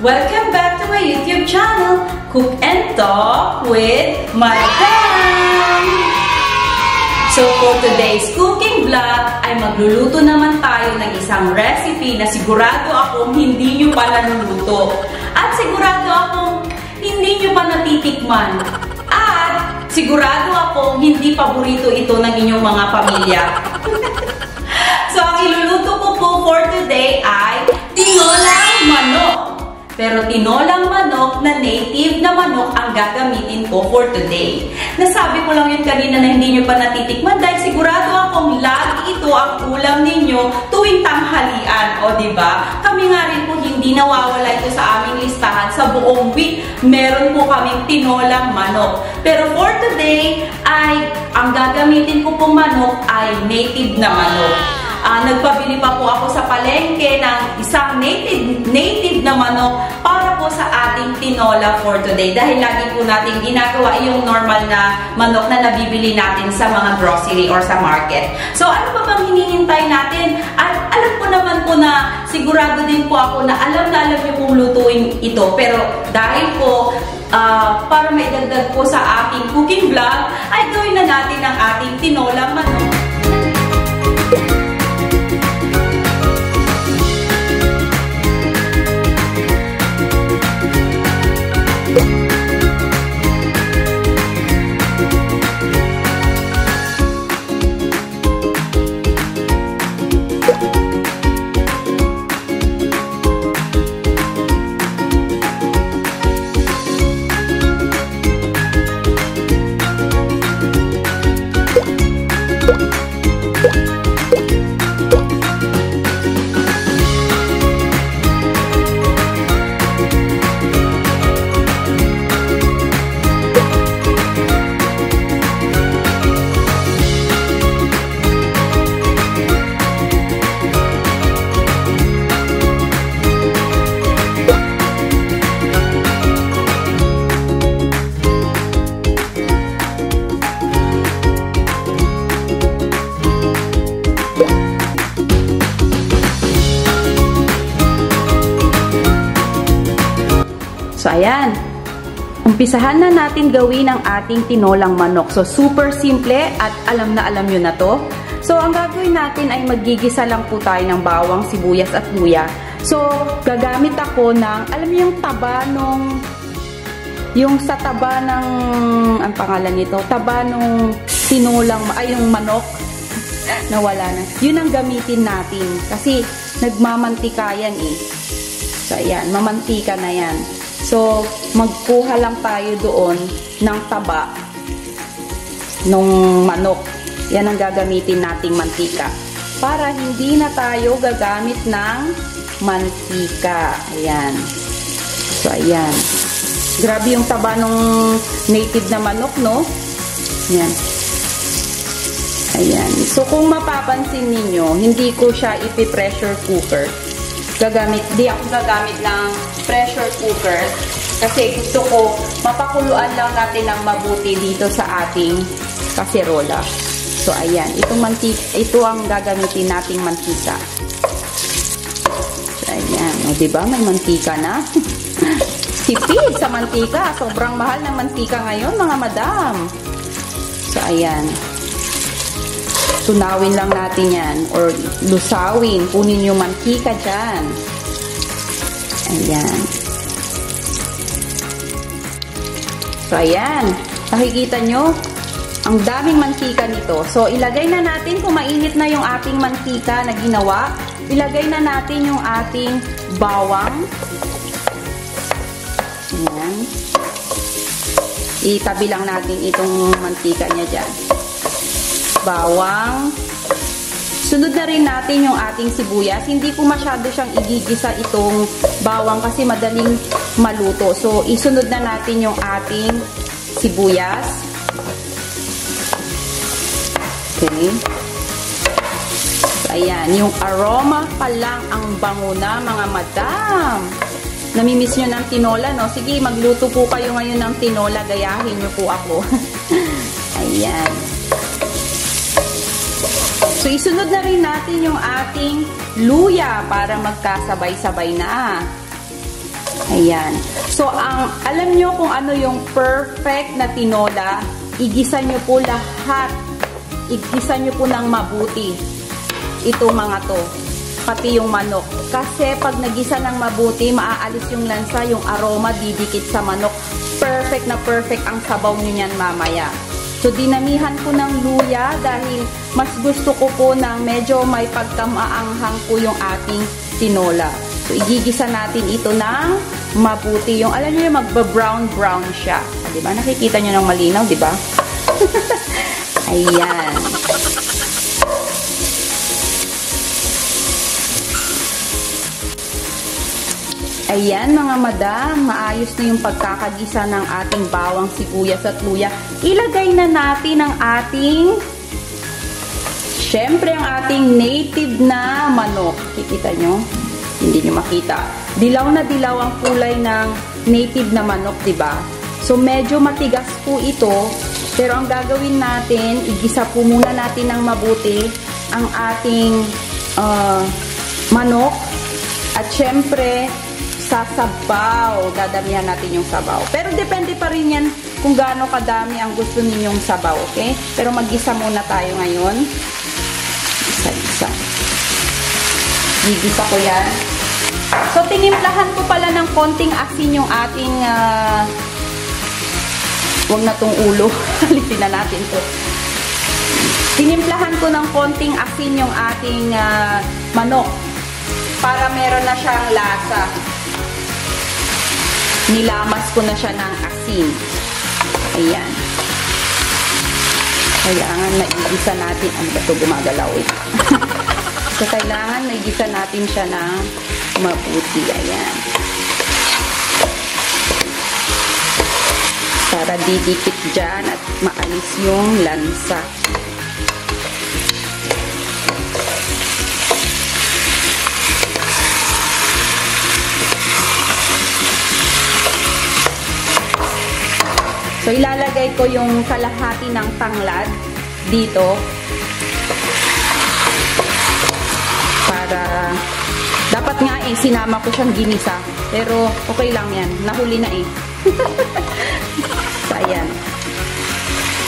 Welcome back to my YouTube channel, Cook and Talk with Madam! So for today's cooking vlog, ay magluluto naman tayo ng isang recipe na sigurado akong hindi nyo pa naluluto. At sigurado akong hindi nyo pa natitikman. At sigurado akong hindi paborito ito ng inyong mga pamilya. So ang iluluto ko po for today ay tinolang manok. Pero tinolang manok na native na manok ang gagamitin ko for today. Nasabi ko lang yun kanina na hindi nyo pa natitikman dahil sigurado akong lagi ito ang ulam ninyo tuwing tanghalian. O diba? Kami nga rin po hindi nawawala ito sa aming listahan sa buong week. Meron po kaming tinolang manok. Pero for today ay ang gagamitin ko pong manok ay native na manok. Nagpabili pa po ako sa palengke ng isang native na manok para po sa ating tinola for today. Dahil lagi po natin ginagawa yung normal na manok na nabibili natin sa mga grocery or sa market. So ano pa bang hinihintay natin? At alam ko naman po na sigurado din po ako na alam niyo pong lutuin ito. Pero dahil po para maidagdag po sa ating cooking vlog, ay gawin na natin ang ating tinola manok. So, ayan. Umpisahan na natin gawin ang ating tinolang manok. So, super simple at alam na alam nyo na to. So, ang gagawin natin ay maggigisa lang po tayo ng bawang, sibuyas at luya. So, gagamit ako ng, alam niyo yung taba nung, yung sa taba ng, ang pangalan nito, taba nung tinolang, ay yung manok, nawala na. Yun ang gamitin natin. Kasi, nagmamantika yan eh. So, ayan, mamantika na yan. So, magkuha lang tayo doon ng taba nung manok. Yan ang gagamitin nating mantika. Para hindi na tayo gagamit ng mantika. Ayan. So, ayan. Grabe yung taba nung native na manok, no? Ayan. Ayan. So, kung mapapansin ninyo, hindi ko siya ipi-pressure cooker. Di ako gagamit ng pressure cooker kasi gusto ko mapakuluan lang natin ng mabuti dito sa ating kaserola. So, ayan. Ito ang gagamitin nating mantika. So, ayan. O, diba? May mantika na. Tipid sa mantika. Sobrang mahal ng mantika ngayon, mga madam. So, ayan. Tunawin lang natin yan or lusawin. Kunin yung mantika dyan. Ayan. So, ayan. Nakikita nyo? Ang daming mantika nito. So, ilagay na natin kung mainit na yung ating mantika na ginawa. Ilagay na natin yung ating bawang. Ayan. Itabi lang natin itong mantika niya dyan. Bawang. Sunod na rin natin yung ating sibuyas. Hindi ko masyado siyang igigisa itong bawang kasi madaling maluto. So, isunod na natin yung ating sibuyas. Okay. So, ayan. Yung aroma pa lang ang bango na, mga madam. Namimiss nyo ng tinola, no? Sige, magluto po kayo ngayon ng tinola. Gayahin nyo po ako. Ayan. So, isunod na rin natin yung ating luya para magkasabay-sabay na. Ayan. So, alam nyo kung ano yung perfect na tinola, igisa nyo po lahat. Igisa nyo po ng mabuti. Itong mga to. Pati yung manok. Kasi pag nagisa ng mabuti, maaalis yung lansa, yung aroma, didikit sa manok. Perfect na perfect ang sabaw nyo niyan mamaya. So, dinamihan ko ng luya dahil mas gusto ko po ng medyo may pagkamaanghang po yung ating tinola. So, igigisa natin ito ng mabuti. Yung, alam nyo yung magba-brown-brown siya. Diba? Nakikita nyo ng malinaw, diba? Ayan. Ayan mga madam, maayos na yung pagkakagisa ng ating bawang sibuyas at luya. Ilagay na natin ang ating, syempre ang ating native na manok. Kikita nyo? Hindi nyo makita. Dilaw na dilaw ang kulay ng native na manok, diba? So medyo matigas po ito, pero ang gagawin natin, igisa po muna natin ng mabuti ang ating manok. At syempre, sa sabaw, dadamihan natin yung sabaw. Pero depende pa rin yan kung gaano kadami ang gusto ninyong sabaw, okay? Pero mag-gisa muna tayo ngayon. Isa-isa. Gigisa ko yan. So, tinimplahan ko pala ng konting asin yung ating, huwag na tong ulo. Halitin na natin to. Tinimplahan ko ng konting asin yung ating manok para meron na siyang lasa. Nilamas ko na siya ng asin. Ayan. Kailangan maigisa natin. Ano ba ito? Gumagalaw eh. So, kailangan maigisa natin siya ng mabuti. Ayan. Para didikit dyan at maalis yung lansa. So, ilalagay ko yung kalahati ng tanglad dito. Para, dapat nga eh, sinama ko siyang ginisa. Pero, okay lang yan. Nahuli na eh. So, ayan.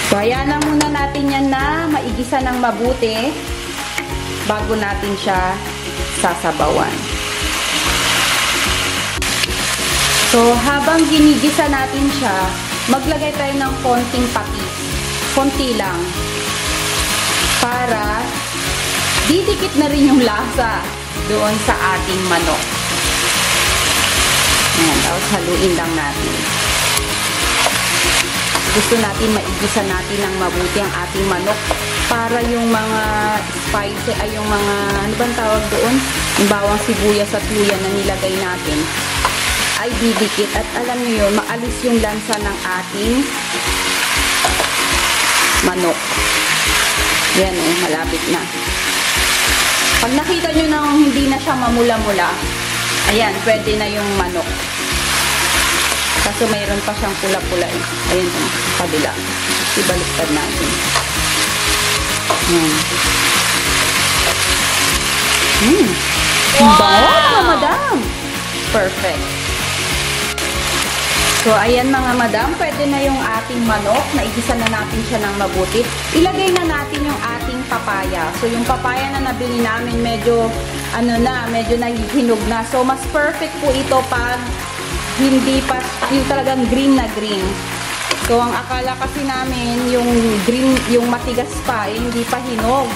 So, ayan na muna natin yan na maigisa ng mabuti bago natin siya sasabawan. So, habang ginigisa natin siya, maglagay tayo ng konting patis. Konti lang. Para didikit na rin yung lasa doon sa ating manok. Ayan, tapos haluin lang natin. Gusto natin maigisa natin ng mabuti ang ating manok para yung mga spice, ay yung mga, ano bang tawag doon? Yung bawang sibuyas at luya na nilagay natin ay didikit. At alam niyo yun, maalis yung lansa ng ating manok. Yan eh, malapit na. Pag nakita nyo nang hindi na siya mamula-mula, ayan, pwede na yung manok. Kaso mayroon pa siyang pula-pula eh. Ayan, kabila. Ibaliktad natin. Ayan. Wow! Bango, madam! Perfect. So, ayan mga madam, pwede na yung ating manok. Naigisa na natin siya ng mabuti. Ilagay na natin yung ating papaya. So, yung papaya na nabili namin, medyo, medyo nahihinog na. So, mas perfect po ito pag hindi pa, yung talagang green na green. So, ang akala kasi namin, yung green, yung matigas pa, hindi pa hinog.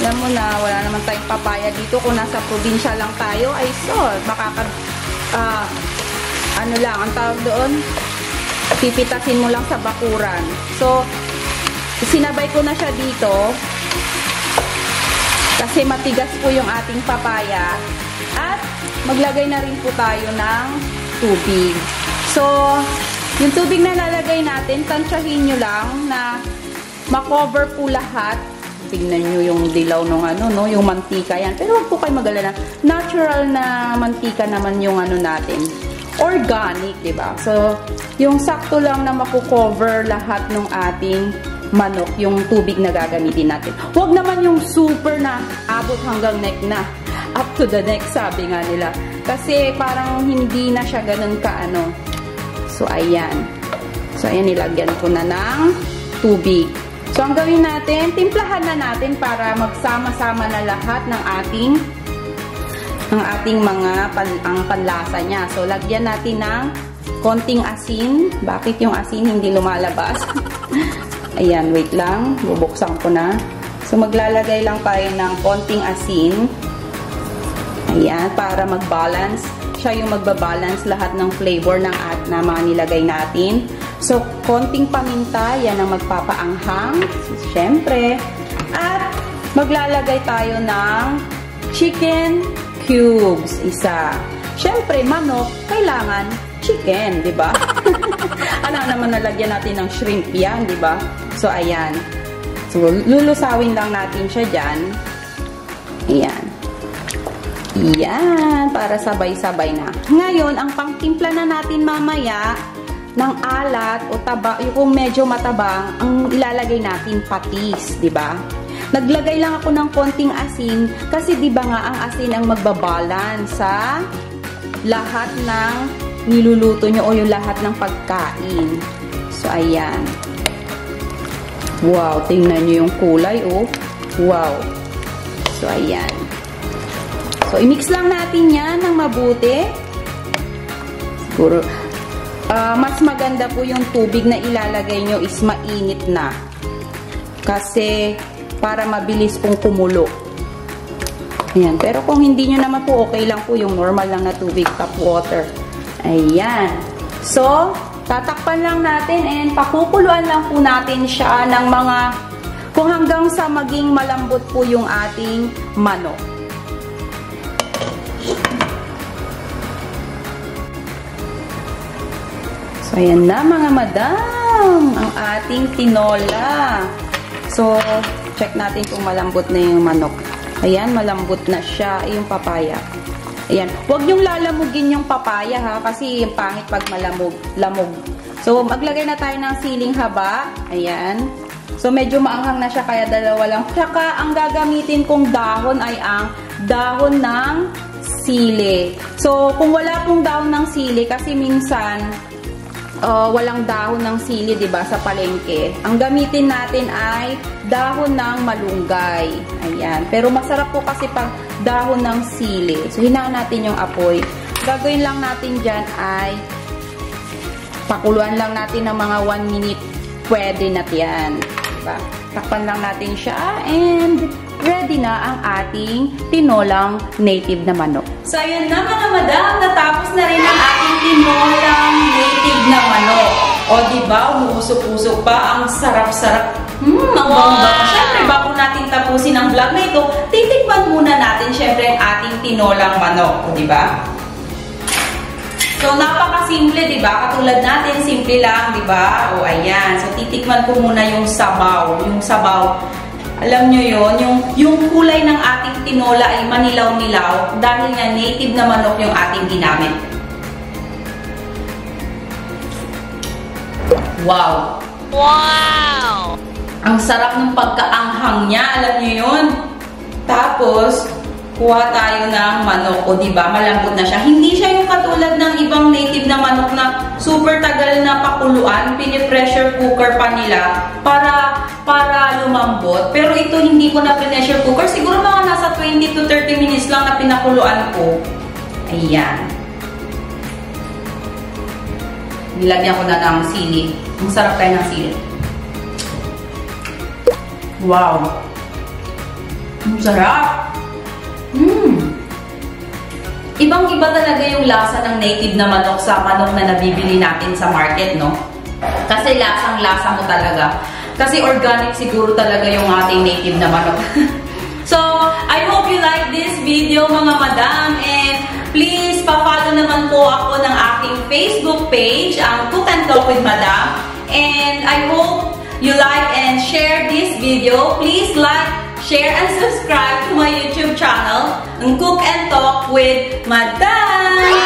Alam mo na, wala naman tayong papaya dito. Kung nasa probinsya lang tayo, ay so, ano lang, ang tawag doon, pipitasin mo lang sa bakuran. So, sinabay ko na siya dito kasi matigas po yung ating papaya at maglagay na rin po tayo ng tubig. So, yung tubig na lalagay natin, tansyahin nyo lang na makover po lahat. Tingnan nyo yung dilaw ng yung mantika yan. Pero huwag po kayo mag-alala. Natural na mantika naman yung natin. Organic, diba? So, yung sakto lang na makukover lahat ng ating manok, yung tubig na gagamitin natin. Huwag naman yung super na abot hanggang neck na. Up to the neck, sabi nga nila. Kasi parang hindi na siya ganun kaano. So, ayan. So, ayan, nilagyan ko na ng tubig. So, ang gawin natin, timplahan na natin para magsama-sama na lahat ng ating mga panlasa niya. So, lagyan natin ng konting asin. Bakit yung asin hindi lumalabas? Ayan, wait lang. Bubuksan ko na. So, maglalagay lang tayo ng konting asin. Ayan, para mag-balance. Siya yung magbabalance lahat ng flavor ng na mga nilagay natin. So, konting paminta, yan ang magpapaanghang. Siyempre. At, maglalagay tayo ng chicken cubes. Isa. Siyempre, manok, kailangan chicken, di ba? Ano naman nalagyan natin ng shrimp yan, di ba? So, ayan. So, lulusawin lang natin siya dyan. Ayan. Ayan, para sabay-sabay na. Ngayon, ang pangtimpla na natin mamaya ng alat o taba, yung medyo matabang, ang ilalagay natin patis, di ba? Naglagay lang ako ng konting asin kasi di ba nga ang asin ang magbabalance sa lahat ng niluluto nyo o yung lahat ng pagkain. So, ayan. Wow, tingnan nyo yung kulay, oh. Wow. So, ayan. So, i-mix lang natin yan ng mabuti. Siguro, mas maganda po yung tubig na ilalagay nyo is mainit na. Kasi, para mabilis pong kumulo. Ayan. Pero kung hindi nyo naman po, okay lang po yung normal lang na tubig, tap water. Ayan. So, tatakpan lang natin and pakukuluan lang po natin siya ng mga, kung hanggang sa maging malambot po yung ating manok. So, ayan na mga madam, ang ating tinola. So, check natin kung malambot na yung manok. Ayan, malambot na siya, yung papaya. Ayan, huwag niyong lalamugin yung papaya ha, kasi yung pangit pag lamog. So, maglagay na tayo ng siling haba. Ayan. So, medyo maanghang na siya, kaya dalawa lang. Tsaka, ang gagamitin kong dahon ay ang dahon ng sili. So, kung wala pong dahon ng sili, kasi minsan, walang dahon ng sili, 'di ba, sa palengke. Ang gamitin natin ay dahon ng malunggay. Ayan. Pero masarap po kasi pag dahon ng sili. So, hinaan natin yung apoy. Gagawin lang natin diyan ay pakuluan lang natin ng mga 1 minute. Pwede na 'yan, 'di ba? Takpan lang natin siya and ready na ang ating tinolang native na manok. So, ayan na mga madam, natapos na rin ang ating tinolang native na manok. O, diba, umuusok-usok pa, ang sarap-sarap. Ang bongga. Siyempre, bago natin tapusin ang vlog na ito, titikman muna natin siyempre ang ating tinolang manok. O, diba? So, napakasimple, diba? Katulad natin, simple lang, diba? O, ayan. So, titikman ko muna yung sabaw. Yung sabaw. Alam nyo yun, yung kulay ng ating tinola ay manilaw-nilaw dahil nga native na manok yung ating ginamit. Wow! Wow! Ang sarap ng pagkaanghang niya, alam nyo yun? Tapos, kuha tayo ng manok, o diba, malambot na siya. Hindi siya yung katulad ng ibang native na manok na super tagal na pakuluan, pinipressure cooker pa nila para lumambot. Pero ito hindi ko na pressure cooker, siguro mga nasa 20 to 30 minutes lang na pinakuluan ko. Ayan. Nilagyan ko na ng sili. Ang sarap tayo ng sili. Wow! Ang sarap! Ibang-iba talaga yung lasa ng native na manok sa manok na nabibili natin sa market, no? Kasi lasang-lasa mo talaga. Kasi organic siguro talaga yung ating native na manok. So, I hope you like this video, mga madam. And please, pa-follow naman po ako ng aking Facebook page, ang Cook and Talk with Madam. And I hope you like and share this video. Please like, share, and subscribe to my YouTube channel, ang Cook and Talk with Madam!